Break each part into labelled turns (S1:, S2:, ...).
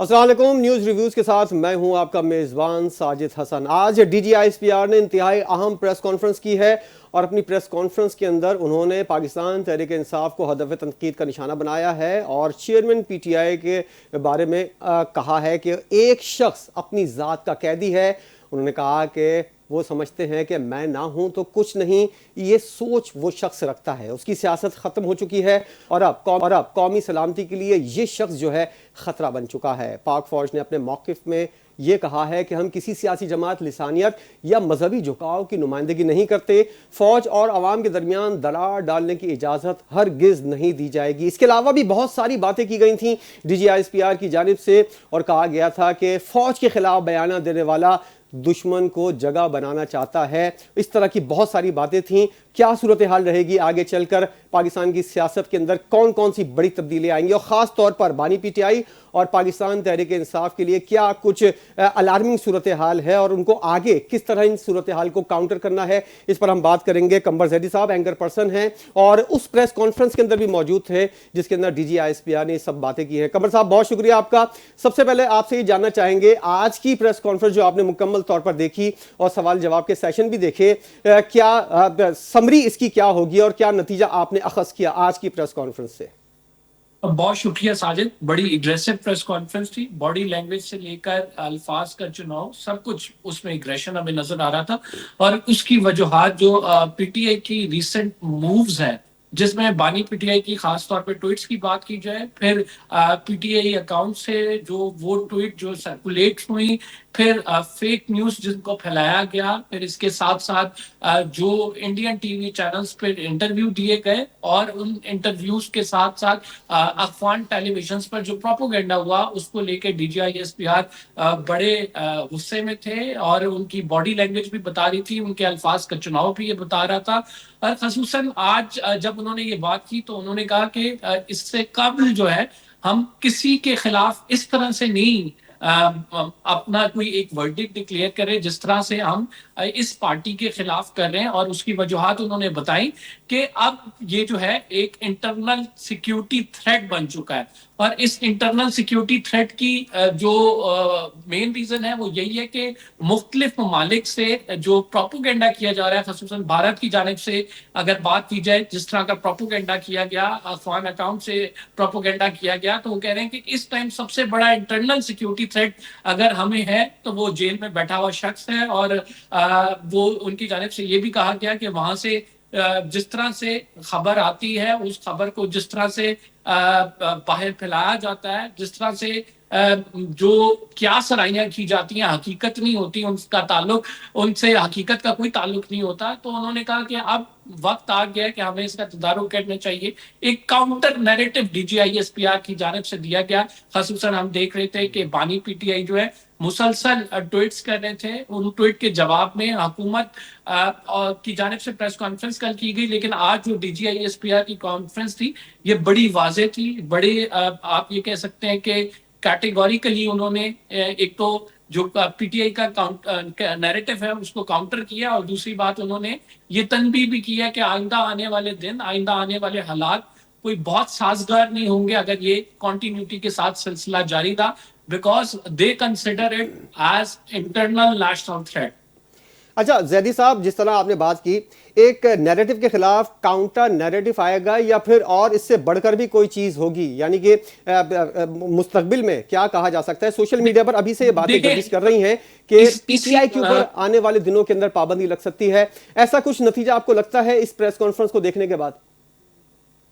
S1: अस्सलाम वालेकुम। News reviews के साथ मैं हूं आपका मेज़बान साजिद हसन। आज डीजीआईएसपीआर ने इंतहाई अहम प्रेस कॉन्फ्रेंस की है और अपनी प्रेस कॉन्फ्रेंस के अंदर उन्होंने पाकिस्तान तहरीक इंसाफ को हदफ तनकीद का निशाना बनाया है और चेयरमैन पीटीआई के बारे में कहा है कि एक शख्स अपनी ज़ात का कैदी है। उन्होंने कहा कि वो समझते हैं कि मैं ना हूं तो कुछ नहीं, ये सोच वो शख्स रखता है, उसकी सियासत ख़त्म हो चुकी है और अब कौमी सलामती के लिए ये शख्स जो है ख़तरा बन चुका है। पाक फ़ौज ने अपने मौक़िफ़ में ये कहा है कि हम किसी सियासी जमात, लिसानियत या मजहबी झुकाव की नुमाइंदगी नहीं करते। फ़ौज और आवाम के दरमियान दरार डालने की इजाज़त हरगिज़ नहीं दी जाएगी। इसके अलावा भी बहुत सारी बातें की गई थी DGISPR की जानिब से और कहा गया था कि फ़ौज के ख़िलाफ़ बयाना देने वाला दुश्मन को जगह बनाना चाहता है। इस तरह की बहुत सारी बातें थीं। क्या सूरत हाल रहेगी आगे चलकर, पाकिस्तान की सियासत के अंदर कौन कौन सी बड़ी तब्दीली आएंगी और ख़ास तौर पर बानी पीटीआई और पाकिस्तान तहरीक इंसाफ के लिए क्या कुछ अलार्मिंग सूरत हाल है और उनको आगे किस तरह इन सूरत हाल को काउंटर करना है, इस पर हम बात करेंगे। कंबर जैदी साहब एंकर पर्सन हैं और उस प्रेस कॉन्फ्रेंस के अंदर भी मौजूद थे जिसके अंदर DGISPR ने सब बातें की हैं। कंबर साहब, बहुत शुक्रिया आपका। सबसे पहले आपसे ये जानना चाहेंगे, आज की प्रेस कॉन्फ्रेंस जो आपने मुकम्मल तौर पर देखी और सवाल जवाब के सेशन भी देखे, क्या समरी इसकी क्या होगी और क्या नतीजा आपने अखज़ किया आज की प्रेस कॉन्फ्रेंस से?
S2: बहुत शुक्रिया साजिद। बड़ी एग्रेसिव प्रेस कॉन्फ्रेंस थी। बॉडी लैंग्वेज से लेकर अल्फाज का चुनाव, सब कुछ उसमें एग्रेशन हमें नजर आ रहा था। और उसकी वजूहात जो पीटीआई की रिसेंट मूव्स हैं, जिसमें बानी पीटीआई की खास तौर पे ट्वीट्स की बात की जाए, फिर पीटीआई अकाउंट से जो वो ट्वीट जो सर्कुलेट हुई, फिर फेक न्यूज जिनको फैलाया गया, फिर इसके साथ साथ जो इंडियन टीवी चैनल्स पे इंटरव्यू दिए गए और उन इंटरव्यूज के साथ साथ अफवान टेलीविजन पर जो प्रोपोगेंडा हुआ, उसको लेके DGISPR बड़े गुस्से में थे और उनकी बॉडी लैंग्वेज भी बता रही थी, उनके अल्फाज का चुनाव भी ये बता रहा था। और खसूसन आज जब उन्होंने ये बात की तो उन्होंने कहा कि इससे कबल जो है हम किसी के खिलाफ इस तरह से नहीं अपना कोई एक वर्डिक्ट डिक्लेयर करें जिस तरह से हम इस पार्टी के खिलाफ कर रहे हैं। और उसकी वजूहात उन्होंने बताई कि अब ये जो है एक इंटरनल सिक्योरिटी थ्रेट बन चुका है। और इस इंटरनल सिक्योरिटी थ्रेट की जो मेन रीजन है वो यही है कि मुख्तलिफ ममालिक से जो प्रोपोगेंडा किया जा रहा है, खसूसन भारत की जानिब से अगर बात की जाए, जिस तरह का प्रोपोगेंडा किया गया, अफवान अकाउंट से प्रोपोगेंडा किया गया, तो वो कह रहे हैं कि इस टाइम सबसे बड़ा इंटरनल सिक्योरिटी थ्रेट अगर हमें है तो वो जेल में बैठा हुआ शख्स है। और वो उनकी जानिब से ये भी कहा गया कि वहां से जिस तरह से खबर आती है, उस खबर को जिस तरह से बाहर फैलाया जाता है, जिस तरह से जो क्या सराहियां की जाती हैं, हकीकत नहीं होती, उनका ताल्लुक उनसे हकीकत का कोई ताल्लुक नहीं होता। तो उन्होंने कहा कि अब वक्त आ गया है कि हमें इसका तदारुक करना चाहिए। एक काउंटर नैरेटिव DGISPR की जानिब से दिया गया। खसूसन हम देख रहे थे कि बानी पीटीआई जो है मुसलसल ट्वीट्स कर रहे थे। उन ट्वीट के जवाब में हुकूमत की जानिब से प्रेस कॉन्फ्रेंस कल की गई, लेकिन आज जो DGISPR की कॉन्फ्रेंस थी ये बड़ी वाज़ेह थी। बड़े आप ये कह सकते हैं कि कैटेगोरिकली उन्होंने एक तो जो पीटीआई का नैरेटिव है उसको काउंटर किया, और दूसरी बात उन्होंने ये तनबीह भी किया कि आइंदा आने वाले दिन, आइंदा आने वाले हालात कोई बहुत साजगार नहीं होंगे अगर ये कॉन्टिन्यूटी के साथ सिलसिला जारी रहा, because they consider it as internal national threat.
S1: अच्छा जैदी साहब, जिस तरह आपने बात की, एक नैरेटिव के खिलाफ काउंटर नैरेटिव आएगा या फिर और इससे बढ़कर भी कोई चीज होगी, यानी कि मुस्तकबिल में क्या कहा जा सकता है? सोशल मीडिया पर अभी से ये बातें गर्दिश कर रही हैं कि पीटीआई के ऊपर आने वाले दिनों के अंदर पाबंदी लग सकती है। ऐसा कुछ नतीजा आपको लगता है इस प्रेस कॉन्फ्रेंस को देखने के बाद?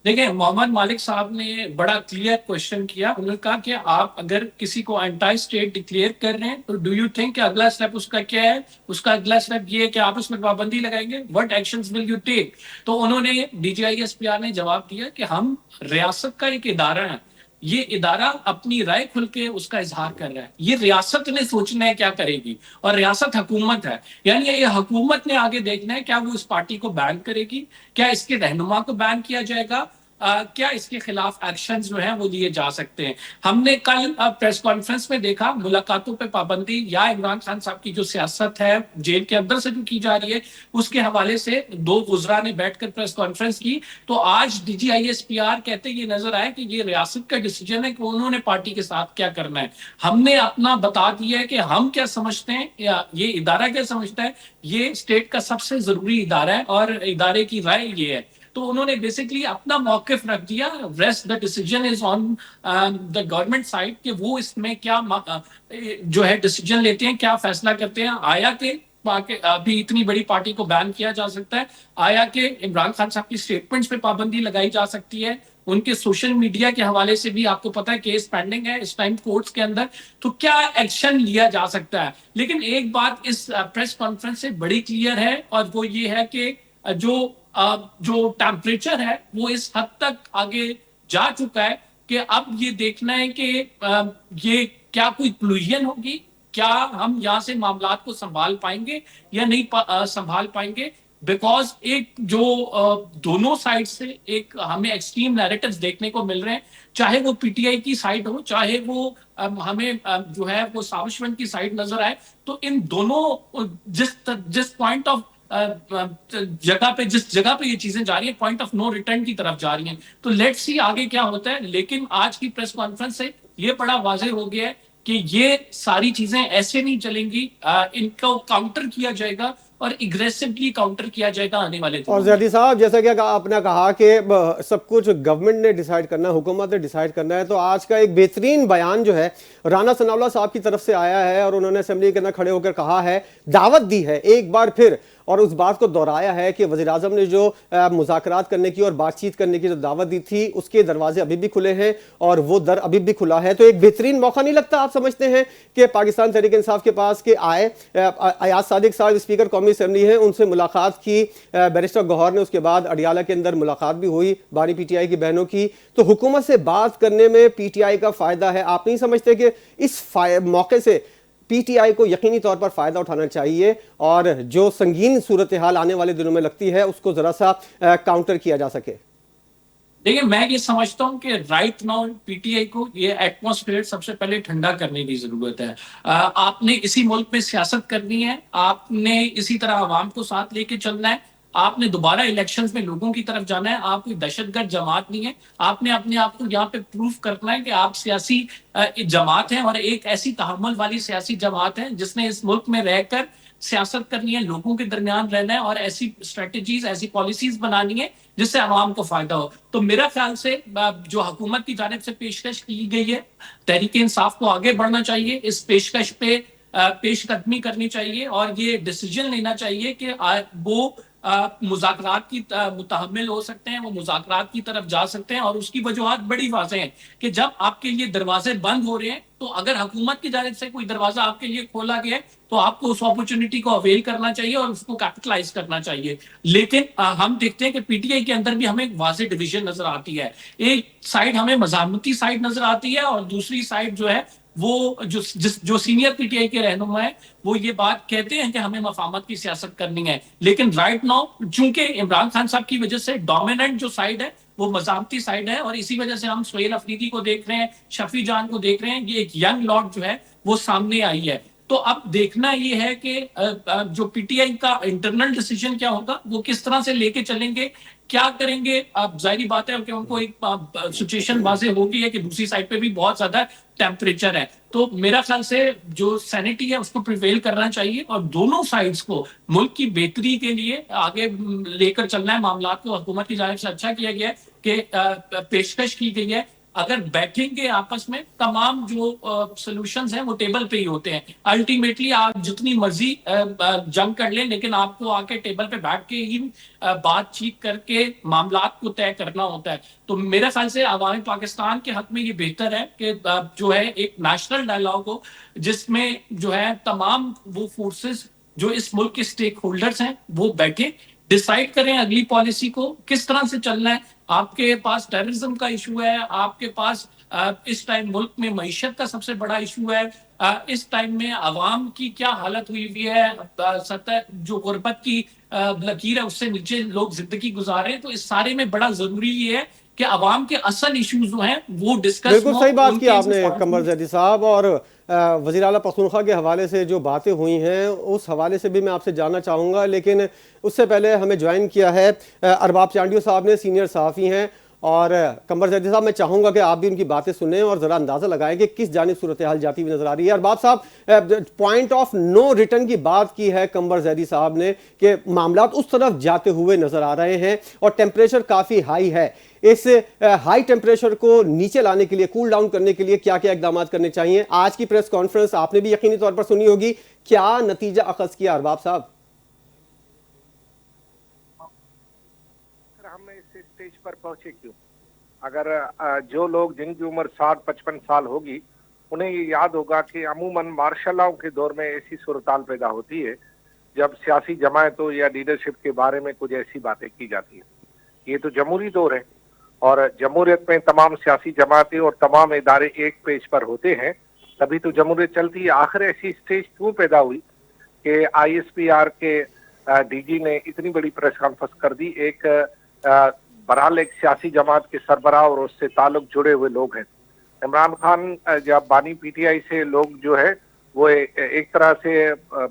S2: देखिए, मोहम्मद मालिक साहब ने बड़ा क्लियर क्वेश्चन किया। उन्होंने कहा कि आप अगर किसी को एंटी स्टेट डिक्लेयर कर रहे हैं तो डू यू थिंक कि अगला स्टेप उसका क्या है? उसका अगला स्टेप ये है कि आप उसमें पाबंदी लगाएंगे। What actions will you take? तो उन्होंने DGISPR ने जवाब दिया कि हम रियासत का एक इदारा है, ये इदारा अपनी राय खुल के उसका इजहार कर रहा है। ये रियासत ने सोचना है क्या करेगी, और रियासत हुकूमत है, यानी ये हुकूमत ने आगे देखना है क्या वो इस पार्टी को बैन करेगी, क्या इसके रहनुमा को बैन किया जाएगा, क्या इसके खिलाफ एक्शन जो है वो लिए जा सकते हैं। हमने कल प्रेस कॉन्फ्रेंस में देखा मुलाकातों पे पाबंदी या इमरान खान साहब की जो सियासत है जेल के अंदर से जो की जा रही है उसके हवाले से दो वुजरा ने बैठकर प्रेस कॉन्फ्रेंस की। तो आज DGISPR कहते ये नजर आया कि ये रियासत का डिसीजन है कि उन्होंने पार्टी के साथ क्या करना है। हमने अपना बता दिया है कि हम क्या समझते हैं या ये इदारा क्या समझता है। ये स्टेट का सबसे जरूरी इदारा है और इदारे की राय ये है। तो उन्होंने बेसिकली अपना मौकिफ रख दिया। Rest the decision is on the government side कि वो इसमें क्या जो है डिसीजन लेते हैं, क्या फैसला करते हैं। आया कि अभी इतनी बड़ी पार्टी को बैन किया जा सकता है, आया कि इमरान खान साहब की स्टेटमेंट्स पे पाबंदी लगाई जा सकती है, उनके सोशल मीडिया के हवाले से भी आपको पता है केस पेंडिंग है इस टाइम कोर्ट्स के अंदर। तो क्या एक्शन लिया जा सकता है। लेकिन एक बात इस प्रेस कॉन्फ्रेंस से बड़ी क्लियर है और वो ये है कि जो टेम्परेचर है वो इस हद तक आगे जा चुका है कि अब ये देखना है कि ये क्या कोई क्लूजन होगी, क्या हम यहाँ से मामला को संभाल पाएंगे या नहीं संभाल पाएंगे। बिकॉज एक जो दोनों साइड से एक हमें एक्सट्रीम नैरेटिव्स देखने को मिल रहे हैं, चाहे वो PTI की साइड हो, चाहे वो हमें जो है वो साविशवंत की साइड नजर आए। तो इन दोनों जिस पॉइंट ऑफ जिस जगह पे ये चीजें जा रही है पॉइंट ऑफ नो रिटर्न की तरफ जा रही हैं। तो लेट्स सी आगे क्या होता है। लेकिन आज की प्रेस कॉन्फ्रेंस से ये बड़ा वाजे हो गया है कि ये सारी चीजें ऐसे नहीं चलेंगी, इनको काउंटर किया जाएगा और एग्रेसिवली काउंटर किया जाएगा आने वाले दिनों
S1: और
S2: में।
S1: जैदी साहब, जैसा कि आपने कहा कि सब कुछ गवर्नमेंट ने डिसाइड करना है, हुकूमत ने डिसाइड करना है, तो आज का एक बेहतरीन बयान जो है राना सनाउल्लाह साहब की तरफ से आया है और उन्होंने असेंबली के अंदर खड़े होकर कहा है, दावत दी है एक बार फिर, और उस बात को दोहराया है कि वज़ीर आज़म ने जो मुज़ाकरात करने की और बातचीत करने की जो दावत दी थी उसके दरवाजे अभी भी खुले हैं और वो दर अभी भी खुला है। तो एक बेहतरीन मौका नहीं लगता, आप समझते हैं कि पाकिस्तान तहरीक इंसाफ के पास के आए अयाज सादिक साहब स्पीकर कौमी असेंबली हैं, उनसे मुलाकात की बैरिस्टर गौहर ने, उसके बाद अडियाला के अंदर मुलाकात भी हुई बानी PTI की बहनों की। तो हुकूमत से बात करने में PTI का फायदा है। आप नहीं समझते कि इस मौके से PTI को यकीनी तौर पर फायदा उठाना चाहिए और जो संगीन सूरत हाल आने वाले दिनों में लगती है उसको जरा सा काउंटर किया जा सके?
S2: देखिए, मैं ये समझता हूँ कि राइट नाउ PTI को ये एटमॉस्फेयर सबसे पहले ठंडा करने की जरूरत है। आपने इसी मुल्क में सियासत करनी है, आपने इसी तरह आवाम को साथ लेके चलना है, आपने दोबारा इलेक्शंस में लोगों की तरफ जाना है। आप कोई दहशतगर्द जमात नहीं है। आपने अपने आप को यहाँ पे प्रूफ करना है कि आप सियासी जमात हैं और एक ऐसी तहम्मुल वाली सियासी जमात है जिसने इस मुल्क में रहकर सियासत करनी है, लोगों के दरमियान रहना है और ऐसी स्ट्रेटजीज, ऐसी पॉलिसीज बनानी है जिससे आवाम को फायदा हो। तो मेरा ख्याल से जो हुकूमत की जानिब से पेशकश की गई है, तहरीक इंसाफ को आगे बढ़ना चाहिए, इस पेशकश पे पेशकदमी करनी चाहिए और ये डिसीजन लेना चाहिए कि वो मुज़ाकरात की मुतहम्मिल हो सकते हैं, वो मुज़ाकरात की तरफ जा सकते हैं। और उसकी वजूहात बड़ी वाज़ेह हैं कि जब आपके लिए दरवाजे बंद हो रहे हैं, तो अगर हुकूमत की जानिब से कोई दरवाजा आपके लिए खोला गया है तो आपको उस अपॉर्चुनिटी को अवेल करना चाहिए और उसको कैपिटलाइज करना चाहिए। लेकिन हम देखते हैं कि PTI के अंदर भी हमें एक वाज़ेह डिवीजन नजर आती है। एक साइड हमें मज़ामती साइड नजर आती है और दूसरी साइड जो है वो जो सीनियर PTI के रहनुमा है वो ये बात कहते हैं कि हमें मफामत की सियासत करनी है। लेकिन राइट नाउ चूंकि इमरान खान साहब की वजह से डोमिनेंट जो साइड है वो मजामती साइड है और इसी वजह से हम सुहेल अफरीदी को देख रहे हैं, शफी जान को देख रहे हैं, ये एक यंग लॉर्ड जो है वो सामने आई है। तो अब देखना ये है कि जो PTI का इंटरनल डिसीजन क्या होगा, वो किस तरह से लेके चलेंगे, क्या करेंगे। अब जाहिर बात है कि उनको एक सिचुएशन वाजे होगी है कि दूसरी साइड पे भी बहुत ज्यादा टेम्परेचर है। तो मेरा ख्याल से जो सैनिटी है उसको प्रिवेल करना चाहिए और दोनों साइड्स को मुल्क की बेहतरी के लिए आगे लेकर चलना है मामला को। हुकूमत की जानिब से अच्छा किया गया है कि पेशकश की गई है, अगर बैठेंगे आपस में तमाम जो सॉल्यूशंस हैं वो टेबल पे ही होते हैं। अल्टीमेटली आप जितनी मर्जी जंग कर लें, लेकिन आपको आके टेबल पे बैठ के ही बातचीत करके मामलात को तय करना होता है। तो मेरे ख्याल से अवामी पाकिस्तान के हक में ये बेहतर है कि जो है एक नेशनल डायलॉग हो जिसमें जो है तमाम वो फोर्सेस जो इस मुल्क के स्टेक होल्डर्स हैं वो बैठे, डिसाइड करें अगली पॉलिसी को किस तरह से चलना है। आपके पास टेररिज्म का इशू है, आपके पास इस टाइम मुल्क में मईशत का सबसे बड़ा इशू है, इस टाइम में अवाम की क्या हालत हुई हुई है, सतह जो गुर्बत की लकीर है उससे नीचे लोग जिंदगी गुजारे। तो इस सारे में बड़ा जरूरी ये है कि अवाम के असल इश्यूज जो हैं वो डिस्कस
S1: बिल्कुल
S2: हो,
S1: सही बात की
S2: उनके
S1: आपने कमर जैदी साहब। और वज़ीर आला पख्तूनख्वा के हवाले से जो बातें हुई हैं उस हवाले से भी मैं आपसे जानना चाहूँगा, लेकिन उससे पहले हमें ज्वाइन किया है अरबाब चांडियो साहब ने, सीनियर सहाफ़ी हैं। और कमर जैदी साहब, मैं चाहूँगा कि आप भी उनकी बातें सुनें और ज़रा अंदाज़ा लगाएं कि किस जानिब सूरत हाल जाती हुई नज़र आ रही है। अरबाब साहब, पॉइंट ऑफ नो रिटर्न की बात की है कमर जैदी साहब ने कि मामला उस तरफ जाते हुए नज़र आ रहे हैं और टेम्परेचर काफ़ी हाई है। इस हाई टेम्परेचर को नीचे लाने के लिए, कूल डाउन करने के लिए क्या क्या इकदाम करने चाहिए? आज की प्रेस कॉन्फ्रेंस आपने भी यकीनी तौर पर सुनी होगी, क्या नतीजा अखज़ किया अरबाब साहब?
S3: हम इस स्टेज पर पहुंचे क्यों? अगर जो लोग जिनकी उम्र 60-55 साल होगी उन्हें ये याद होगा कि अमूमन मार्शल लॉ के दौर में ऐसी सूरत-हाल पैदा होती है जब सियासी जमायतों या लीडरशिप के बारे में कुछ ऐसी बातें की जाती है। ये तो जमहूरी दौर है और जमहूरियत में तमाम सियासी जमातें और तमाम इदारे एक पेज पर होते हैं, तभी तो जमहूरियत चलती है। आखिर ऐसी स्टेज क्यों पैदा हुई कि ISPR के डीजी ने इतनी बड़ी प्रेस कॉन्फ्रेंस कर दी? एक बहरहाल एक सियासी जमात के सरबराह और उससे ताल्लुक जुड़े हुए लोग हैं। इमरान खान जब बानी PTI से लोग जो है वो एक तरह से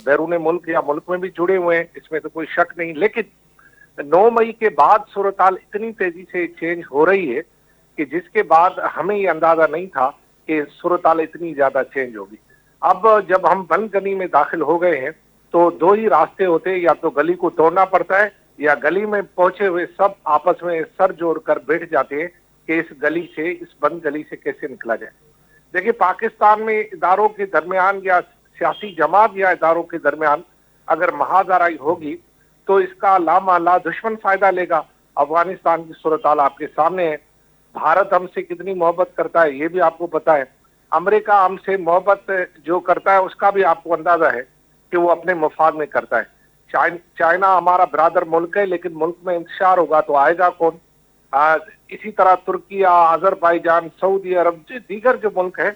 S3: बैरून मुल्क या मुल्क में भी जुड़े हुए हैं, इसमें तो कोई शक नहीं। लेकिन 9 मई के बाद सूरत-हाल इतनी तेजी से चेंज हो रही है कि जिसके बाद हमें ये अंदाजा नहीं था कि सूरत-हाल इतनी ज्यादा चेंज होगी। अब जब हम बंद गली में दाखिल हो गए हैं तो दो ही रास्ते होते हैं, या तो गली को तोड़ना पड़ता है या गली में पहुंचे हुए सब आपस में सर जोड़कर बैठ जाते हैं कि इस गली से, इस बंद गली से कैसे निकला जाए। देखिए, पाकिस्तान में इदारों के दरमियान या सियासी जमात या इदारों के दरमियान अगर महाजराई होगी तो इसका लामाला दुश्मन फायदा लेगा। अफगानिस्तान की सूरत हाल आपके सामने है। भारत हमसे कितनी मोहब्बत करता है ये भी आपको पता है। अमेरिका हमसे मोहब्बत जो करता है उसका भी आपको अंदाजा है कि वो अपने मफाद में करता है। चाइना हमारा ब्रादर मुल्क है, लेकिन मुल्क में इंतशार होगा तो आएगा कौन? इसी तरह तुर्की, अजरबैजान, सऊदी अरब, दीगर जो मुल्क है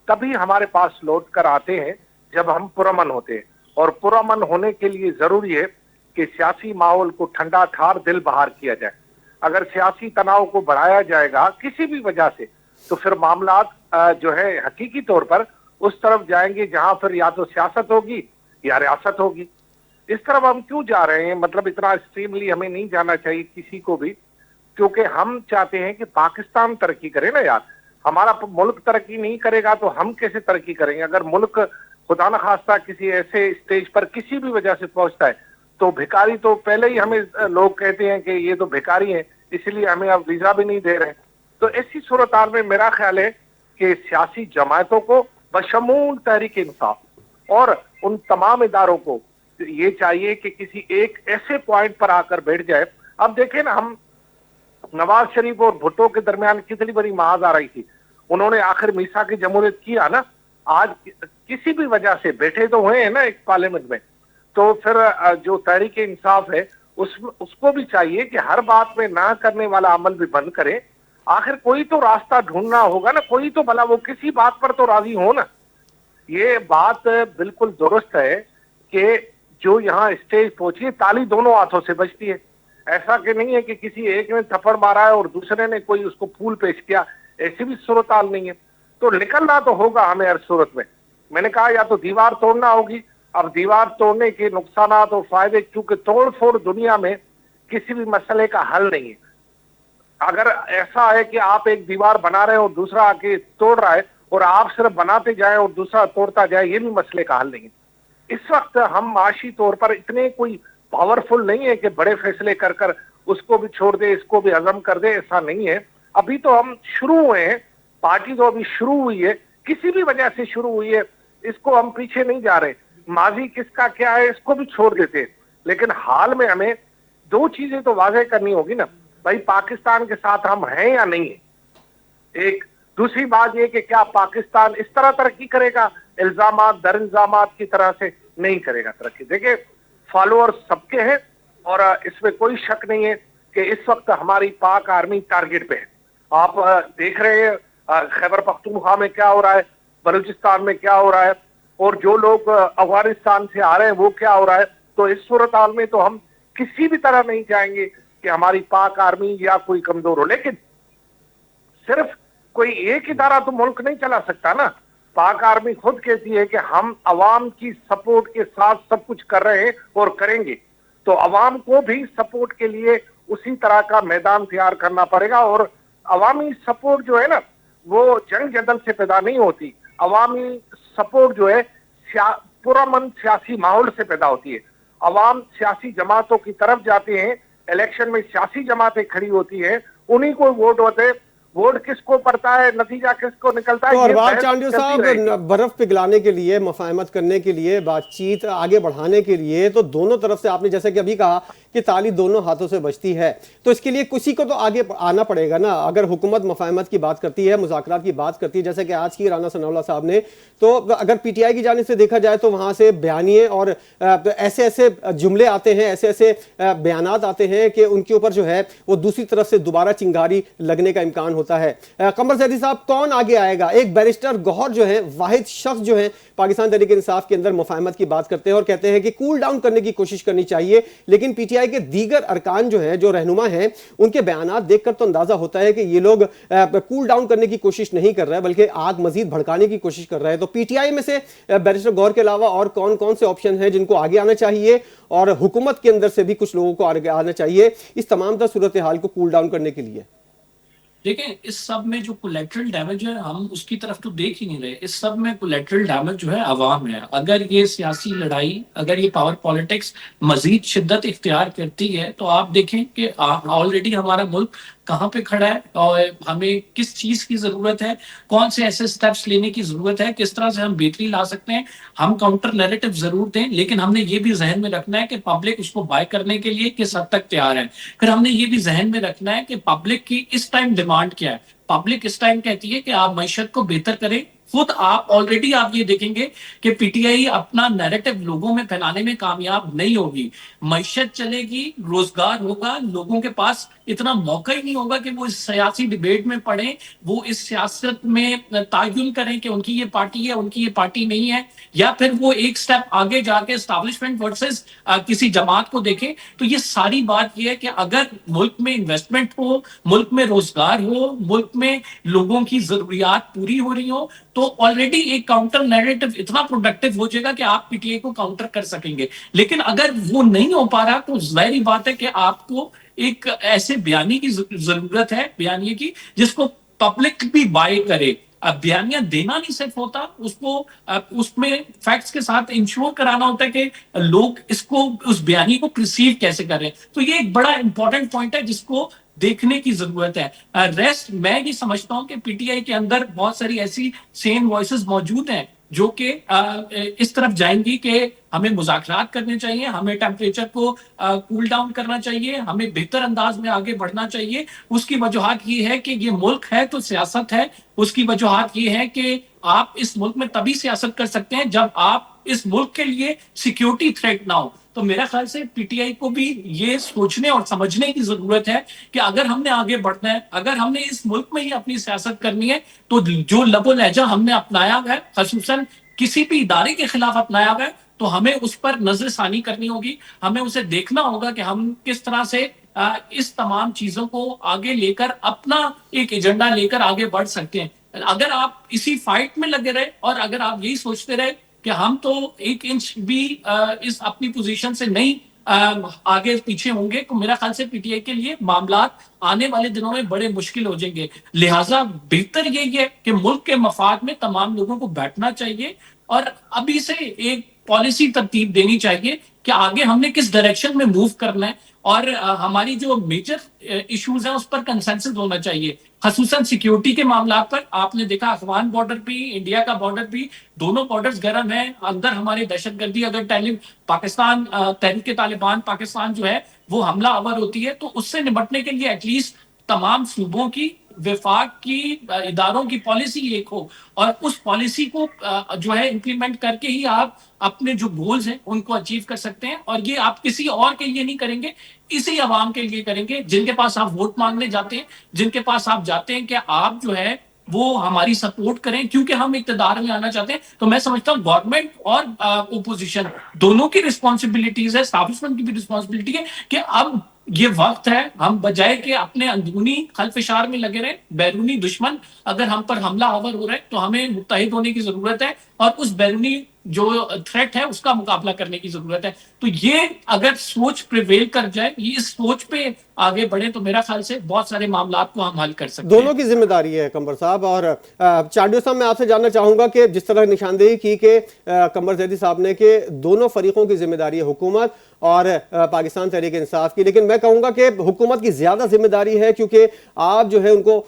S3: तभी हमारे पास लौट कर आते हैं जब हम पुरअमन होते हैं। और पुरअमन होने के लिए जरूरी है कि सियासी माहौल को ठंडा ठार दिल बहार किया जाए। अगर सियासी तनाव को बढ़ाया जाएगा किसी भी वजह से तो फिर मामला जो है हकीकी तौर पर उस तरफ जाएंगे जहां फिर या तो सियासत होगी या रियासत होगी। इस तरफ हम क्यों जा रहे हैं? मतलब इतना एक्सट्रीमली हमें नहीं जाना चाहिए किसी को भी, क्योंकि हम चाहते हैं कि पाकिस्तान तरक्की करे ना यार। हमारा मुल्क तरक्की नहीं करेगा तो हम कैसे तरक्की करेंगे? अगर मुल्क खुदा न खास्ता किसी ऐसे स्टेज पर किसी भी वजह से पहुंचता है तो भिखारी तो पहले ही हमें लोग कहते हैं कि ये तो भिखारी हैं, इसलिए हमें अब वीजा भी नहीं दे रहे। तो ऐसी सूरत हाल में मेरा ख्याल है कि सियासी जमातों को बशमूल तहरीक इंसाफ और उन तमाम इदारों को ये चाहिए कि किसी एक ऐसे पॉइंट पर आकर बैठ जाए। अब देखें ना, हम नवाज शरीफ और भुट्टो के दरमियान कितनी बड़ी महाज आ रही थी, उन्होंने आखिर मीसा की जमहूरियत किया ना। आज किसी भी वजह से बैठे तो हुए हैं ना एक पार्लियामेंट में, तो फिर जो तहरीक इंसाफ है उसको भी चाहिए कि हर बात में ना करने वाला अमल भी बंद करे। आखिर कोई तो रास्ता ढूंढना होगा ना, कोई तो भला वो किसी बात पर तो राजी हो ना। ये बात बिल्कुल दुरुस्त है कि जो यहाँ स्टेज पहुंची ताली दोनों हाथों से बजती है। ऐसा कि नहीं है कि किसी एक ने थप्पड़ मारा है और दूसरे ने कोई उसको फूल पेश किया, ऐसी भी सूरत हाल नहीं है। तो निकलना तो होगा हमें हर सूरत में। मैंने कहा या तो दीवार तोड़ना होगी। अब दीवार तोड़ने के नुकसान और फायदे, क्योंकि तोड़ फोड़ दुनिया में किसी भी मसले का हल नहीं है। अगर ऐसा है कि आप एक दीवार बना रहे हैं और दूसरा आके तोड़ रहा है और आप सिर्फ बनाते जाए और दूसरा तोड़ता जाए, ये भी मसले का हल नहीं है। इस वक्त हम माशी तौर पर इतने कोई पावरफुल नहीं है कि बड़े फैसले कर कर उसको भी छोड़ दे इसको भी हजम कर दे, ऐसा नहीं है। अभी तो हम शुरू हुए हैं, पार्टी तो अभी शुरू हुई है, किसी भी वजह से शुरू हुई है, इसको हम पीछे नहीं जा रहे। माजी किसका क्या है इसको भी छोड़ देते हैं, लेकिन हाल में हमें दो चीजें तो वाजह करनी होगी ना भाई, पाकिस्तान के साथ हम हैं या नहीं है। एक दूसरी बात यह कि क्या पाकिस्तान इस तरह तरक्की करेगा, इल्जामात दर इल्जामात की तरह से नहीं करेगा तरक्की। देखिए, फॉलोअर्स सबके हैं और इसमें कोई शक नहीं है कि इस वक्त हमारी पाक आर्मी टारगेट पे है। आप देख रहे हैं खैबर पख्तूनख्वा में क्या हो रहा है, बलूचिस्तान में क्या हो रहा है, और जो लोग अफगानिस्तान से आ रहे हैं वो क्या हो रहा है। तो इस सूरत हाल में तो हम किसी भी तरह नहीं चाहेंगे कि हमारी पाक आर्मी या कोई कमजोर हो। लेकिन सिर्फ कोई एक इदारा तो मुल्क नहीं चला सकता ना। पाक आर्मी खुद कहती है कि हम अवाम की सपोर्ट के साथ सब कुछ कर रहे हैं और करेंगे, तो अवाम को भी सपोर्ट के लिए उसी तरह का मैदान तैयार करना पड़ेगा। और अवामी सपोर्ट जो है ना, वो जंग जदल से पैदा नहीं होती। अवामी सपोर्ट जो है पुरअमन सियासी माहौल से पैदा होती है। अवाम सियासी जमातों की तरफ जाते हैं, इलेक्शन में सियासी जमातें खड़ी होती हैं, उन्हीं को वोट होते, वोट किसको पड़ता है, नतीजा किसको निकलता है।
S1: तो अरबाज चांडियो साहब, बर्फ पिघलाने के लिए, मफाहमत करने के लिए, बातचीत आगे बढ़ाने के लिए तो दोनों तरफ से, आपने जैसे कि अभी कहा कि ताली दोनों हाथों से बजती है, तो इसके लिए किसी को तो आगे आना पड़ेगा ना। अगर हुकूमत मफाहमत की बात करती है, मुज़ाकरात की बात करती है, जैसे कि आज की राना सनाउल्लाह साहब ने, तो अगर पीटीआई की जानिब से देखा जाए तो वहां से बयानिए और ऐसे ऐसे जुमले आते हैं, ऐसे ऐसे बयानात आते हैं कि उनके ऊपर जो है वो दूसरी तरफ से दोबारा चिंगारी लगने का इम्कान होता है। कमर ज़ैदी साहब, कौन आगे आएगा? एक बैरिस्टर गौहर जो है, वाहिद शख्स जो है पाकिस्तान तहरीक इंसाफ के अंदर मुफाहमत की बात करते हैं और कहते हैं कि कूल डाउन करने की कोशिश करनी चाहिए, लेकिन पीटीआई के दीगर अरकान जो है, जो रहनुमा हैं, उनके बयानात देखकर तो अंदाजा होता है कि ये लोग कूल डाउन करने की कोशिश नहीं कर रहे हैं, बल्कि आग मजीद भड़काने की कोशिश कर रहे हैं। तो पीटीआई में से बैरिस्टर गौहर के अलावा और कौन कौन से ऑप्शन हैं जिनको आगे आना चाहिए, और हुकूमत के अंदर से भी कुछ लोगों को आगे आना चाहिए इस तमाम तरह सूरत हाल को कूल डाउन करने के लिए?
S2: देखें, इस सब में जो कोलेटरल डैमेज है, हम उसकी तरफ तो देख ही नहीं रहे। इस सब में कोलेटरल डैमेज जो है आवाम है। अगर ये सियासी लड़ाई, अगर ये पावर पॉलिटिक्स मजीद शिद्दत इख्तियार करती है, तो आप देखें कि ऑलरेडी हमारा मुल्क कहाँ पे खड़ा है और हमें किस चीज की जरूरत है, कौन से ऐसे स्टेप्स लेने की जरूरत है, किस तरह से हम बेहतरी ला सकते हैं। हम काउंटर नैरेटिव जरूर दें, लेकिन हमने ये भी जहन में रखना है कि पब्लिक उसको बाय करने के लिए किस हद तक तैयार है। फिर हमने ये भी जहन में रखना है कि पब्लिक की इस टाइम डिमांड क्या है। पब्लिक इस टाइम कहती है कि आप मईशत को बेहतर करें। खुद आप ऑलरेडी आप ये देखेंगे कि पीटीआई अपना नैरेटिव लोगों में फैलाने में कामयाब नहीं होगी। मईशत चलेगी, रोजगार होगा, लोगों के पास इतना मौका ही नहीं होगा कि वो इस सियासी डिबेट में पड़े, वो इस सियासत में तायुन करें कि उनकी ये पार्टी है, उनकी ये पार्टी नहीं है, या फिर वो एक स्टेप आगे जाके एस्टैब्लिशमेंट वर्सेस किसी जमात को देखें। तो ये सारी बात ये है कि अगर मुल्क में इन्वेस्टमेंट हो, मुल्क में रोजगार हो, मुल्क में लोगों की जरूरियात पूरी हो रही हो, तो ऑलरेडी एक काउंटर नैरेटिव इतना प्रोडक्टिव हो जाएगा कि आप पीटीआई को काउंटर कर सकेंगे। लेकिन अगर वो नहीं हो पा रहा, तो जाहिर बात है कि आपको एक ऐसे बयानी की जरूरत है, बयानिए की, जिसको पब्लिक भी बाय करे। अब बयानिया देना नहीं सिर्फ होता, उसको उसमें फैक्ट्स के साथ इंश्योर कराना होता है कि लोग इसको, उस बयानी को रिसीव कैसे कर रहे हैं। तो ये एक बड़ा इंपॉर्टेंट पॉइंट है जिसको देखने की जरूरत है। रेस्ट मैं ये समझता हूं कि पीटीआई के अंदर बहुत सारी ऐसी सेम वॉइसेस मौजूद हैं जो कि इस तरफ जाएंगी कि हमें मुज़ाकरात करने चाहिए, हमें टेम्परेचर को कूल डाउन करना चाहिए, हमें बेहतर अंदाज में आगे बढ़ना चाहिए। उसकी वजूहत ये है कि ये मुल्क है तो सियासत है। उसकी वजूहत ये है कि आप इस मुल्क में तभी सियासत कर सकते हैं जब आप इस मुल्क के लिए सिक्योरिटी थ्रेट ना हो। तो मेरा ख्याल से पीटीआई को भी ये सोचने और समझने की जरूरत है कि अगर हमने आगे बढ़ना है, अगर हमने इस मुल्क में ही अपनी सियासत करनी है, तो जो लबो लहजा हमने अपनाया हुआ है, खसूसन किसी भी इदारे के खिलाफ अपनाया हुआ है, तो हमें उस पर नजरसानी करनी होगी। हमें उसे देखना होगा कि हम किस तरह से इस तमाम चीजों को आगे लेकर अपना एक एजेंडा लेकर आगे बढ़ सकते हैं। अगर आप इसी फाइट में लगे रहे और अगर आप यही सोचते रहे कि हम तो एक इंच भी इस अपनी पोजीशन से नहीं आगे पीछे होंगे, तो मेरा ख्याल से पीटीआई के लिए मामलात आने वाले दिनों में बड़े मुश्किल हो जाएंगे। लिहाजा बेहतर यही है कि मुल्क के मफाद में तमाम लोगों को बैठना चाहिए और अभी से एक पॉलिसी तरतीब देनी चाहिए कि आगे हमने किस डायरेक्शन में मूव करना है, और हमारी जो मेजर इश्यूज हैं उस पर कंसेंसस होना चाहिए। खसूसन सिक्योरिटी के मामला पर आपने देखा, अफगान बॉर्डर भी, इंडिया का बॉर्डर भी, दोनों बॉर्डर्स गर्म है। अंदर हमारी दहशतगर्दी, अगर पाकिस्तान तहरीक तालिबान पाकिस्तान जो है वो हमला आवर होती है, तो उससे निपटने के लिए एटलीस्ट तमाम सूबों की, विफाक की, इदारों की पॉलिसी एक हो, और उस पॉलिसी को जो है इंप्लीमेंट करके ही आप अपने जो गोल्स हैं उनको अचीव कर सकते हैं। और ये आप किसी और के लिए नहीं करेंगे, इसी अवाम के लिए करेंगे जिनके पास आप वोट मांगने जाते हैं, जिनके पास आप जाते हैं कि आप जो है वो हमारी सपोर्ट करें क्योंकि हम इक्तदार में आना चाहते हैं। तो मैं समझता हूँ गवर्नमेंट और ओपोजिशन दोनों की रिस्पॉन्सिबिलिटीज है, एस्टैब्लिशमेंट की भी रिस्पॉन्सिबिलिटी है कि अब ये वक्त है, हम बजाय कि अपने अंदरूनी खलफिशार में लगे रहे, बैरूनी दुश्मन अगर हम पर हमला आवर हो रहा है तो हमें मुत्तहिद होने की जरूरत है और उस बैरूनी जो थ्रेट है उसका मुकाबला करने की जरूरत है। तो ये अगर सोच प्रिवेल कर जाए, ये इस सोच पे आगे बढ़े, तो मेरा ख्याल से बहुत सारे मामला को हम हल कर सकते हैं।
S1: दोनों की जिम्मेदारी है कंवर साहब। और चांडियो साहब, मैं आपसे जानना चाहूंगा कि जिस तरह निशानदेही की कि कंवर जैदी साहब ने कि दोनों फरीकों की जिम्मेदारी है, हुकूमत और पाकिस्तान तहरीक इंसाफ की, लेकिन मैं कहूंगा कि हुकूमत की ज्यादा जिम्मेदारी है क्योंकि आप जो है उनको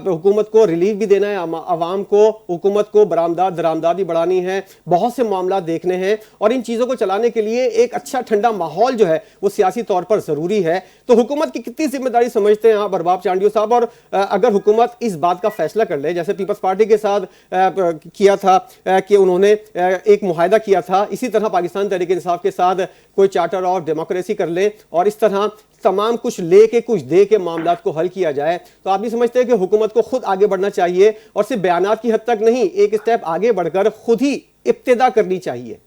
S1: हुकूमत को रिलीफ भी देना है, आवाम को, हुकूमत को दरामदाद भी बढ़ानी है, बहुत से मामला देखने हैं और इन चीजों को चलाने के लिए एक अच्छा ठंडा माहौल जो है वो सियासी तौर पर जरूरी है। तो हुकूमत की कितनी जिम्मेदारी समझते हैं आप बरबाब चांडियो साहब? और अगर हुकूमत इस बात का फैसला कर ले, जैसे पीपल्स पार्टी के साथ किया था कि उन्होंने एक मुआहदा किया था, इसी तरह पाकिस्तान तहरीक इंसाफ के साथ कोई चार्टर ऑफ डेमोक्रेसी कर ले और इस तरह तमाम कुछ लेके कुछ दे के मामला को हल किया जाए, तो आप भी समझते हैं कि हुकूमत को खुद आगे बढ़ना चाहिए और सिर्फ बयानात की हद तक नहीं, एक स्टेप आगे बढ़कर खुद ही इब्तिदा करनी चाहिए?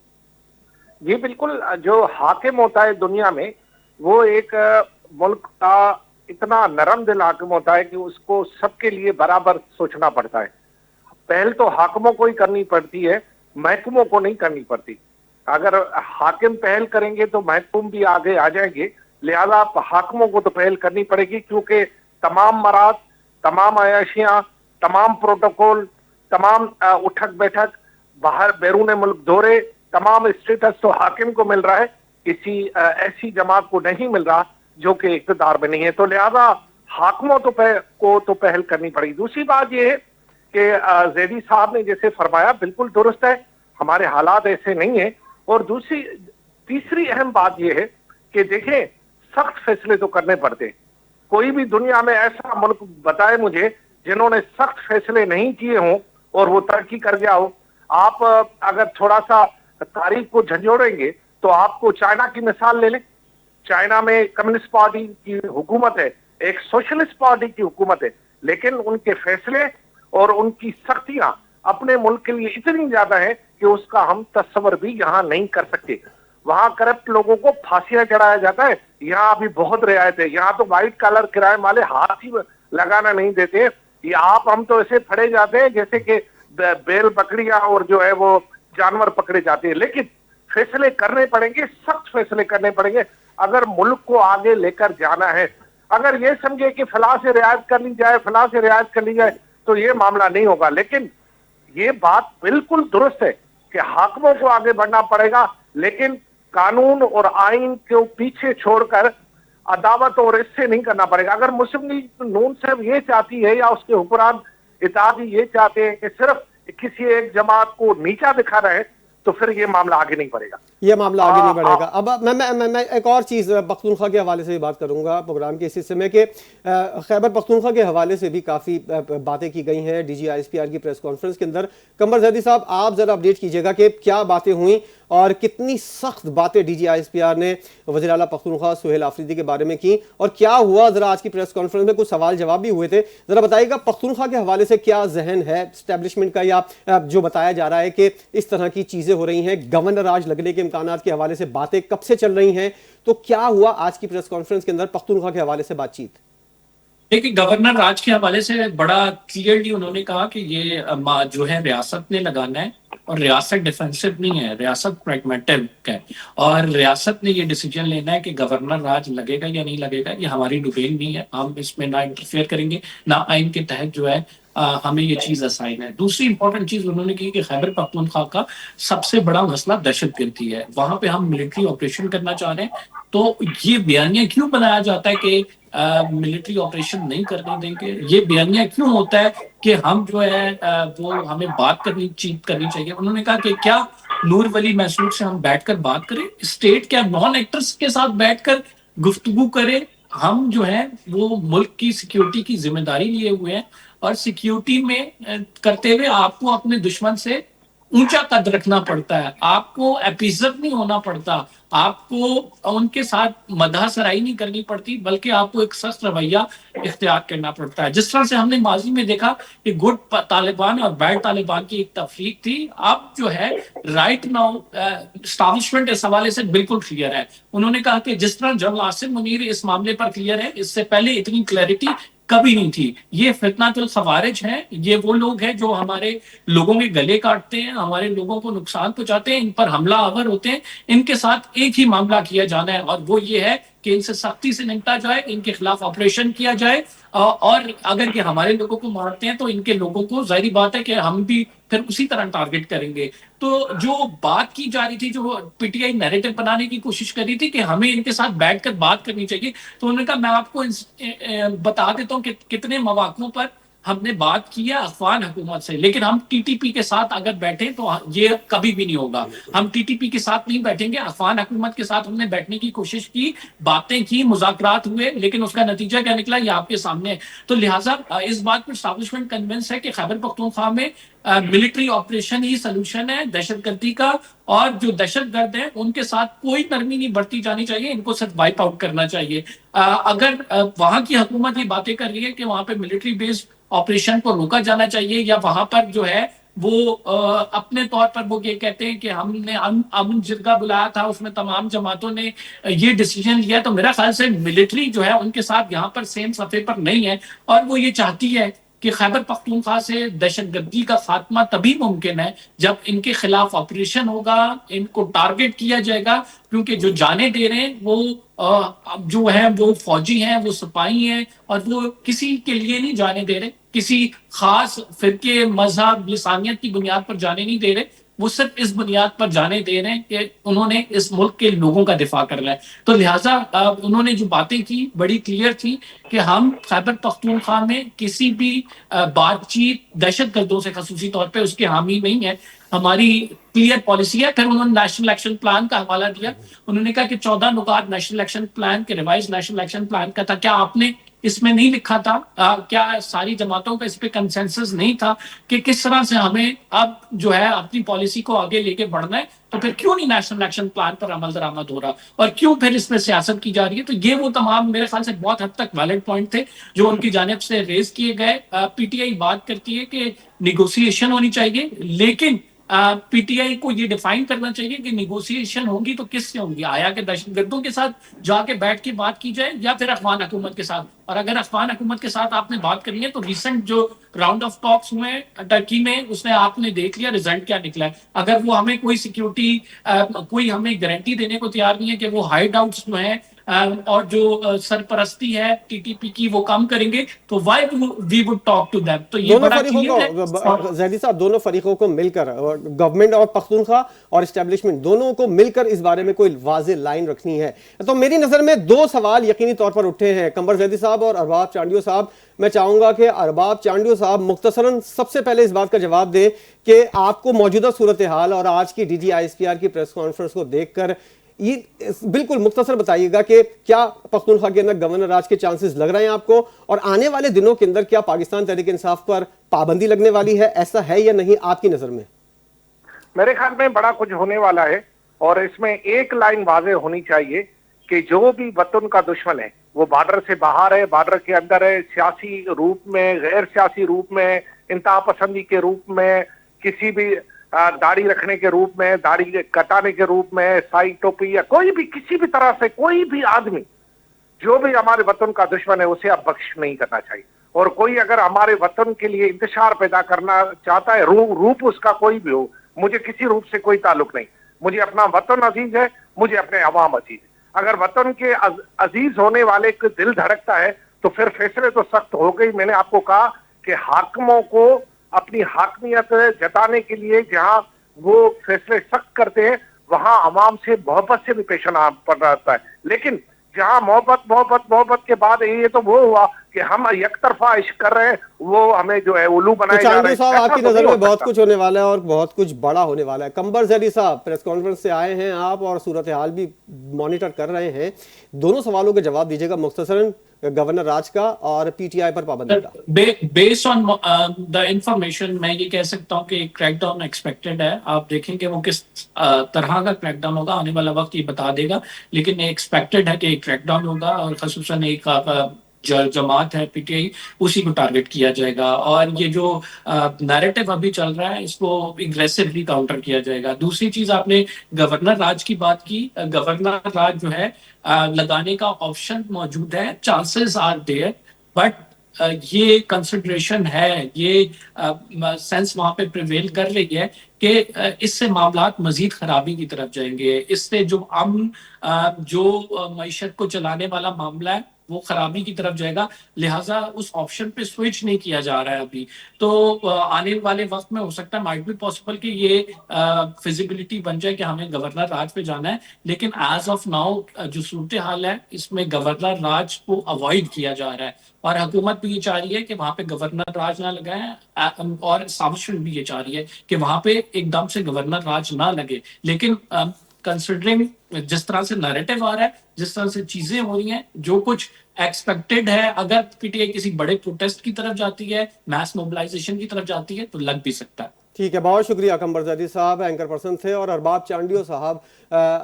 S3: जी बिल्कुल, जो हाकिम होता है दुनिया में वो एक मुल्क का इतना नरम दिल हाकिम होता है कि उसको सबके लिए बराबर सोचना पड़ता है। पहल तो हाकिमों को ही करनी पड़ती है, महकूमों को नहीं करनी पड़ती। अगर हाकिम पहल करेंगे तो महकूम भी आगे आ जाएंगे, लिहाजा हाकिमों को तो पहल करनी पड़ेगी क्योंकि तमाम मराद, तमाम अयाशियां, तमाम प्रोटोकॉल, तमाम उठक बैठक, बाहर बैरून मुल्क दौरे, तमाम स्टेटस तो हाकिम को मिल रहा है, किसी ऐसी जमात को नहीं मिल रहा जो कि इक़्तिदार में नहीं है। तो लिहाजा हाकिमों को तो पहल करनी पड़ेगी। दूसरी बात यह है कि जैदी साहब ने जैसे फरमाया बिल्कुल दुरुस्त है, हमारे हालात ऐसे नहीं है। और तीसरी अहम बात यह है कि देखें, सख्त फैसले तो करने पड़ते। कोई भी दुनिया में ऐसा मुल्क बताए मुझे जिन्होंने सख्त फैसले नहीं किए हों और वो तरक्की कर गया हो। आप अगर थोड़ा सा तारीख को झंझोड़ेंगे तो आपको चाइना की मिसाल ले लें। चाइना में कम्युनिस्ट पार्टी की हुकूमत है, एक सोशलिस्ट पार्टी की हुकूमत है, लेकिन उनके फैसले और उनकी सख्तियां अपने मुल्क के लिए इतनी ज्यादा है कि उसका हम तस्वर भी यहाँ नहीं कर सकते। वहां करप्ट लोगों को फांसियां चढ़ाया जाता है, यहाँ अभी बहुत रियायत है। यहाँ तो व्हाइट कलर किराए वाले हाथ ही लगाना नहीं देते। ये हम तो ऐसे फड़े जाते हैं जैसे कि बैल बकरियां और जो है वो जानवर पकड़े जाते हैं। लेकिन फैसले करने पड़ेंगे, सख्त फैसले करने पड़ेंगे अगर मुल्क को आगे लेकर जाना है। अगर ये समझे कि फलां से रियायत कर ली जाए, फलां से रियायत कर ली जाए, तो ये मामला नहीं होगा। लेकिन ये बात बिल्कुल दुरुस्त है कि हाकिमों को आगे बढ़ना पड़ेगा, लेकिन कानून और आइन को पीछे छोड़कर अदावत और इससे नहीं करना पड़ेगा। अगर मुस्लिम लीग नून साहब ये चाहती है या उसके हुक्मरान इत्तेहादी ये चाहते हैं कि सिर्फ किसी एक जमात को नीचा दिखा रहे हैं, तो फिर ये मामला आगे नहीं बढ़ेगा।
S1: ये मामला आगे नहीं बढ़ेगा। अब मैं एक और चीज़ पख्तूनख्वा के हवाले से भी बात करूंगा प्रोग्राम के इस हिस्से में कि खैबर पख्तूनख्वा के हवाले से भी काफ़ी बातें की गई हैं DGISPR की प्रेस कॉन्फ्रेंस के अंदर। कंवर जैदी साहब, आप ज़रा अपडेट कीजिएगा कि क्या बातें हुई और कितनी सख्त बातें DGISPR ने वज़ीर आला पख्तूनख्वा सुहेल आफरीदी के बारे में की और क्या हुआ। ज़रा आज की प्रेस कॉन्फ्रेंस में कुछ सवाल जवाब भी हुए थे, ज़रा बताइएगा पख्तूनख्वा के हवाले से क्या जहन है एस्टेब्लिशमेंट का, या जो बताया जा रहा है कि इस तरह की चीज़ें हो रही हैं, गवर्नर राज लगने के इम्कानात के हवाले से बातें कब से चल रही हैं, तो क्या हुआ आज की प्रेस कॉन्फ्रेंस के अंदर पख्तूनख्वा के हवाले से बातचीत?
S2: देखिए, गवर्नर राज के हवाले से बड़ा क्लियरली उन्होंने कहा कि ये जो है रियासत ने लगाना है और रियासत डिफेंसिव नहीं है, रियासत प्रैग्मेटिक है और रियासत ने ये डिसीजन लेना है कि गवर्नर राज लगेगा या नहीं लगेगा। ये हमारी डोमेन नहीं है, हम इसमें ना इंटरफेयर करेंगे, ना आइन के तहत जो है हमें ये चीज असाइन है। दूसरी इंपॉर्टेंट चीज उन्होंने की कि खैबर पख्तूनख्वा का सबसे बड़ा मसला दहशतगर्दी है, वहां पे हम मिलिट्री ऑपरेशन करना चाह रहे हैं। तो ये बयानिया क्यों बनाया जाता है कि मिलिट्री ऑपरेशन नहीं करने देंगे, ये बयानिया क्यों होता है कि हम जो है वो हमें बात करनी चाहिए। उन्होंने कहा कि क्या नूर वली महसूद से हम बैठकर बात करें, स्टेट क्या नॉन एक्टर्स के साथ बैठकर गुफ्तगू करें। हम जो है वो मुल्क की सिक्योरिटी की जिम्मेदारी लिए हुए हैं और सिक्योरिटी में करते हुए आपको अपने दुश्मन से ऊंचा कद रखना पड़ता है, आपको एपिजत नहीं होना पड़ता, आपको उनके साथ मदाहसराई नहीं करनी पड़ती, बल्कि आपको एक सख्त रवैया इख्तियार करना पड़ता है। जिस तरह से हमने माजी में देखा कि गुड तालिबान और बैड तालिबान की एक तफरीक थी, अब जो है राइट नाउ एस्टैब्लिशमेंट इस हवाले से बिल्कुल क्लियर है। उन्होंने कहा कि जिस तरह जनरल आसिम मुनीर इस मामले पर क्लियर है, इससे पहले इतनी क्लैरिटी कभी नहीं थी। ये फितनातुल खवारिज हैं, ये वो लोग हैं जो हमारे लोगों के गले काटते हैं, हमारे लोगों को नुकसान पहुंचाते हैं, इन पर हमला आवर होते हैं। इनके साथ एक ही मामला किया जाना है और वो ये है कि इनसे सख्ती से निपटा जाए, इनके खिलाफ ऑपरेशन किया जाए। और अगर ये हमारे लोगों को मारते हैं तो इनके लोगों को जाहिर बात है कि हम भी फिर उसी तरह टारगेट करेंगे। तो जो बात की जा रही थी, जो पीटीआई नैरेटिव बनाने की कोशिश कर रही थी कि हमें इनके साथ बैठकर बात करनी चाहिए, तो उन्होंने कहा मैं आपको बता देता हूँ कि कितने मौक़ों पर हमने बात की है अफगान हुकूमत से, लेकिन हम टीटीपी के साथ अगर बैठे तो ये कभी भी नहीं होगा। हम टीटीपी के साथ नहीं बैठेंगे, अफगान हुकूमत के साथ हमने बैठने की कोशिश की, बातें की, मुज़ाकरात हुए, लेकिन उसका नतीजा क्या निकला ये आपके सामने है। तो लिहाजा इस बात पर एस्टैब्लिशमेंट कन्विंस है कि खैबर पख्तूनख्वा में मिलिट्री ऑपरेशन ही सलूशन है दहशतगर्दी का, और जो दहशतगर्द है उनके साथ कोई नरमी नहीं बरती जानी चाहिए, इनको सिर्फ वाइप आउट करना चाहिए। अगर वहां की हुकूमत ये बातें कर रही है कि वहां पे मिलिट्री बेस्ड ऑपरेशन को रोका जाना चाहिए, या वहां पर जो है वो अपने तौर पर वो ये कहते हैं कि हमने अमन जिरगा बुलाया था, उसमें तमाम जमातों ने ये डिसीजन लिया, तो मेरा ख्याल से मिलिट्री जो है उनके साथ यहाँ पर सेम सफ़े पर नहीं है, और वो ये चाहती है कि खैबर पख्तूनख्वा से दहशतगर्दी का खात्मा तभी मुमकिन है जब इनके खिलाफ ऑपरेशन होगा, इनको टारगेट किया जाएगा, क्योंकि जो जाने दे रहे हैं वो जो है वो फौजी हैं, वो सिपाही हैं, और वो किसी के लिए नहीं जाने दे रहे, किसी खास फिरके मजहब लिसानियत की बुनियाद पर जाने नहीं दे रहे, वो सिर्फ इस बुनियाद पर जाने दे रहे हैं कि उन्होंने इस मुल्क के लोगों का दिफा करना है। तो लिहाजा उन्होंने जो बातें की बड़ी क्लियर थी कि हम खैबर पख्तूनख्वा में किसी भी बातचीत दहशतगर्दों से खसूसी तौर पर उसके हामी नहीं है, हमारी क्लियर पॉलिसी है। फिर उन्होंने नेशनल एक्शन प्लान का हवाला दिया, उन्होंने कहा कि 14 नुकात नेशनल एक्शन प्लान के रिवाइज नेशनल एक्शन प्लान का था, क्या आपने इसमें नहीं लिखा था, क्या सारी जमातों का इस पे कंसेंसस नहीं था कि किस तरह से हमें अब जो है अपनी पॉलिसी को आगे लेके बढ़ना है, तो फिर क्यों नहीं नेशनल एक्शन प्लान पर अमल दरामद हो रहा, और क्यों फिर इसमें सियासत की जा रही है। तो ये वो तमाम मेरे ख्याल से बहुत हद तक वैलिड पॉइंट थे जो उनकी जानिब से रेज किए गए। पीटीआई बात करती है कि निगोसिएशन होनी चाहिए, लेकिन पीटीआई को ये डिफाइन करना चाहिए कि निगोसिएशन होगी तो किससे होगी, आया कि दहशतगर्दों के साथ जाके बैठ के बात की जाए या फिर अफगान हुकूमत के साथ। और अगर अफगान हुकूमत के साथ आपने बात करनी है तो रिसेंट जो राउंड ऑफ टॉक्स हुए टर्की में, उसने आपने देख लिया रिजल्ट क्या निकला है। अगर वो हमें कोई सिक्योरिटी कोई हमें गारंटी देने को तैयार नहीं है कि वो हाइड आउट्स जो है और जो सरपरस्ती है टीटीपी की वो कम करेंगे, तो why we would talk to them. तो ये
S1: दोनों
S2: बड़ा
S1: फरीकों
S2: क्लियर है।
S1: को जैदी साहब, दोनों फरीकों को मिलकर गवर्नमेंट और पख्तूनख्वा और एस्टेब्लिशमेंट दोनों को मिलकर इस बारे में कोई वाज़ेह लाइन रखनी है। तो मेरी नजर में दो सवाल यकीनी तौर पर उठे हैं, कंबर जैदी साहब और अरबाब चांडियो साहब। मैं चाहूंगा कि अरबाब चांडियो साहब मुख्तसरन सबसे पहले इस बात का जवाब दें कि आपको मौजूदा सूरत हाल और आज की DGISPR की प्रेस कॉन्फ्रेंस को देखकर ये बिल्कुल मुख्तसर बताइएगा कि क्या पख्तूनख्वा के अंदर गवर्नर राज के चांसेस लग रहे हैं आपको, और आने वाले दिनों के अंदर क्या पाकिस्तान तहरीक इंसाफ पर पाबंदी लगने वाली है, ऐसा है या नहीं आपकी नजर में?
S3: मेरे ख्याल में बड़ा कुछ होने वाला है, और इसमें एक लाइन वाज़ेह होनी चाहिए कि जो भी वतन का दुश्मन है वो बॉर्डर से बाहर है, बॉर्डर के अंदर है, सियासी रूप में, गैर सियासी रूप में, इंतहा पसंदी के रूप में, किसी भी दाढ़ी रखने के रूप में, दाढ़ी कटाने के रूप में, साई टोपी या कोई भी किसी भी तरह से कोई भी आदमी जो भी हमारे वतन का दुश्मन है उसे अब बख्श नहीं करना चाहिए। और कोई अगर हमारे वतन के लिए इंतशार पैदा करना चाहता है, रूप उसका कोई भी हो, मुझे किसी रूप से कोई ताल्लुक नहीं, मुझे अपना वतन अजीज है, मुझे अपने अवाम अजीज है। अगर वतन के अजीज होने वाले को दिल धड़कता है तो फिर फैसले तो सख्त हो गई। मैंने आपको कहा कि हाकिमों को अपनी हाकमियत जताने के लिए जहां वो फैसले सख्त करते हैं वहां अवाम से मोहब्बत से भी पेश आना पड़ रहा है, लेकिन जहां मोहब्बत के बाद ये तो वो हुआ कि कि हम एकतरफा इश्क कर रहे हैं, वो हमें जो है उल्लू
S1: तो
S3: बनाए जा रहे
S1: चांदी
S3: हैं।
S1: साहब,
S3: ऐसा
S1: आपकी
S3: तो
S1: नजर
S3: नहीं
S1: में
S3: हो
S1: बहुत
S3: सकता।
S1: कुछ होने वाला है और बहुत कुछ बड़ा होने वाला है। कंबर जैदी साहब, प्रेस कॉन्फ्रेंस से आए हैं आप और सूरत हाल भी मॉनिटर कर रहे हैं, दोनों सवालों के जवाब दीजिएगा मुख्तसरन, गवर्नर राज का और पीटीआई पर पाबंदी का।
S2: बेस्ड ऑन द इंफॉर्मेशन मैं ये कह सकता हूँ कि क्रैकडाउन एक्सपेक्टेड है। आप देखेंगे वो किस तरह का क्रैकडाउन होगा, आने वाला वक्त ये बता देगा, लेकिन एक्सपेक्टेड है कि क्रैकडाउन होगा और खसूसन एक जमात है पीटीआई, उसी को टारगेट किया जाएगा। और ये जो नैरेटिव अभी चल रहा है इसको एग्रेसिवली काउंटर किया जाएगा। दूसरी चीज, आपने गवर्नर राज की बात की। गवर्नर राज जो है लगाने का ऑप्शन मौजूद है, चांसेस आर देयर, बट ये कंसिडरेशन है, ये सेंस वहां पे प्रिवेल कर रही है कि इससे मामलात मजीद खराबी की तरफ जाएंगे। इससे जो अमन, जो मईशत को चलाने वाला मामला है वो खराबी की तरफ जाएगा। लिहाजा उस ऑप्शन पे स्विच नहीं किया जा रहा है अभी। तो आने वाले वक्त में हो सकता है, माइट बी पॉसिबल कि ये फिजिबिलिटी बन जाए कि हमें गवर्नर राज पे जाना है, लेकिन एज ऑफ नाउ जो सूरत हाल है इसमें गवर्नर राज को अवॉइड किया जा रहा है। और हुकूमत भी ये चाह रही है कि वहां पे गवर्नर राज ना लगाए, और एस्टैब्लिशमेंट भी ये चाह रही है कि वहां पे एकदम से गवर्नर राज ना लगे। लेकिन कंसिडरिंग जिस तरह से नैरेटिव आ रहा है, जिस तरह से चीजें हो रही हैं, जो कुछ एक्सपेक्टेड है, अगर पीटीआई किसी बड़े प्रोटेस्ट की तरफ जाती है, मास मोबिलाइजेशन की तरफ जाती है, तो लग भी सकता है।
S1: ठीक है, बहुत शुक्रिया। कंबर जैदी साहब एंकर पर्सन थे और अरबाब चांडियो साहब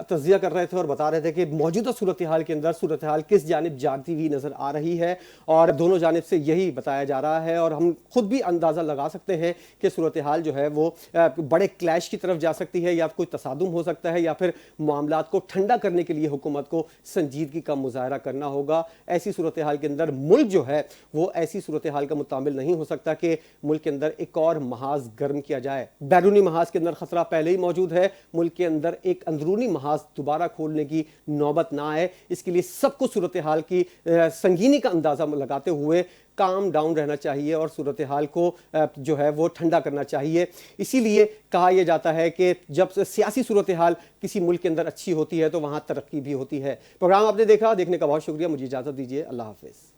S1: तज्जिया कर रहे थे और बता रहे थे कि मौजूदा सूरत हाल के अंदर सूरत हाल किस जानिब जाती हुई नज़र आ रही है और दोनों जानिब से यही बताया जा रहा है। और हम खुद भी अंदाज़ा लगा सकते हैं कि सूरत हाल जो है वो बड़े क्लैश की तरफ जा सकती है, या कोई तसादुम हो सकता है, या फिर मामलात को ठंडा करने के लिए हुकूमत को संजीदगी का मुजाहरा करना होगा। ऐसी सूरत हाल के अंदर मुल्क जो है वो ऐसी सूरत हाल का मुतामिल नहीं हो सकता कि मुल्क के अंदर एक और महाज गर्म किया जाए। बैरूनी महाज के अंदर खतरा पहले ही मौजूद है, मुल्क के अंदर एक अंदरूनी महाज दोबारा खोलने की नौबत ना आए, इसके लिए सबको सूरत हाल की संगीनी का अंदाजा लगाते हुए काम डाउन रहना चाहिए और सूरत हाल को जो है वो ठंडा करना चाहिए। इसीलिए कहा यह जाता है कि जब सियासी सूरत हाल किसी मुल्क के अंदर अच्छी होती है तो वहां तरक्की भी होती है। प्रोग्राम आपने देखा, देखने का बहुत शुक्रिया। मुझे इजाजत दीजिए, अल्लाह हाफिज।